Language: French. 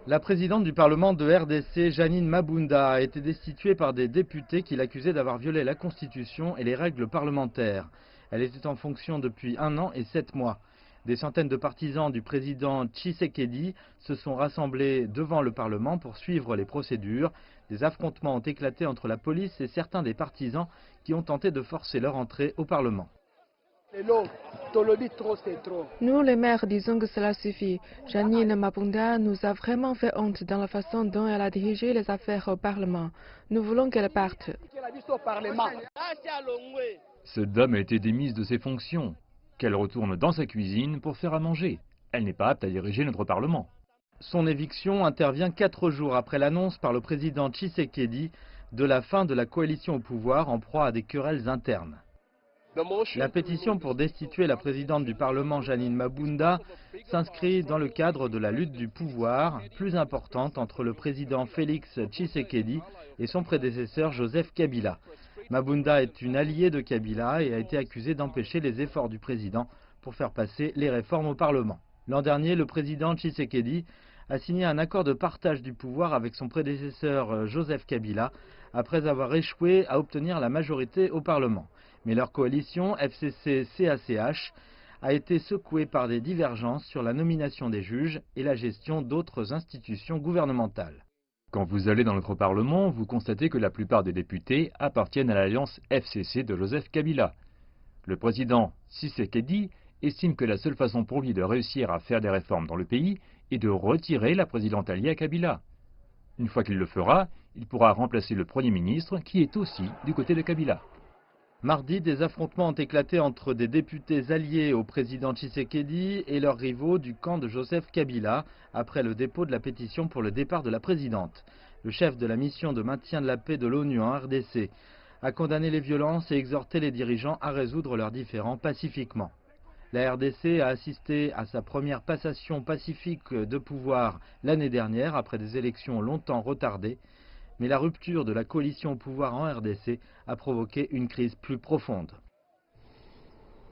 La présidente du Parlement de RDC, Janine Mabunda, a été destituée par des députés qui l'accusaient d'avoir violé la Constitution et les règles parlementaires. Elle était en fonction depuis 1 an et 7 mois. Des centaines de partisans du président Tshisekedi se sont rassemblés devant le Parlement pour suivre les procédures. Des affrontements ont éclaté entre la police et certains des partisans qui ont tenté de forcer leur entrée au Parlement. Nous, les maires, disons que cela suffit. Janine Mabunda nous a vraiment fait honte dans la façon dont elle a dirigé les affaires au Parlement. Nous voulons qu'elle parte. Cette dame a été démise de ses fonctions. Qu'elle retourne dans sa cuisine pour faire à manger. Elle n'est pas apte à diriger notre Parlement. Son éviction intervient 4 jours après l'annonce par le président Tshisekedi de la fin de la coalition au pouvoir en proie à des querelles internes. La pétition pour destituer la présidente du Parlement, Janine Mabunda, s'inscrit dans le cadre de la lutte du pouvoir plus importante entre le président Félix Tshisekedi et son prédécesseur Joseph Kabila. Mabunda est une alliée de Kabila et a été accusée d'empêcher les efforts du président pour faire passer les réformes au Parlement. L'an dernier, le président Tshisekedi a signé un accord de partage du pouvoir avec son prédécesseur Joseph Kabila après avoir échoué à obtenir la majorité au Parlement. Mais leur coalition FCC-CACH a été secouée par des divergences sur la nomination des juges et la gestion d'autres institutions gouvernementales. Quand vous allez dans notre Parlement, vous constatez que la plupart des députés appartiennent à l'alliance FCC de Joseph Kabila. Le président Tshisekedi estime que la seule façon pour lui de réussir à faire des réformes dans le pays est de retirer la présidente alliée à Kabila. Une fois qu'il le fera, il pourra remplacer le Premier ministre qui est aussi du côté de Kabila. Mardi, des affrontements ont éclaté entre des députés alliés au président Tshisekedi et leurs rivaux du camp de Joseph Kabila après le dépôt de la pétition pour le départ de la présidente. Le chef de la mission de maintien de la paix de l'ONU en RDC a condamné les violences et exhorté les dirigeants à résoudre leurs différends pacifiquement. La RDC a assisté à sa première passation pacifique de pouvoir l'année dernière après des élections longtemps retardées. Mais la rupture de la coalition au pouvoir en RDC a provoqué une crise plus profonde.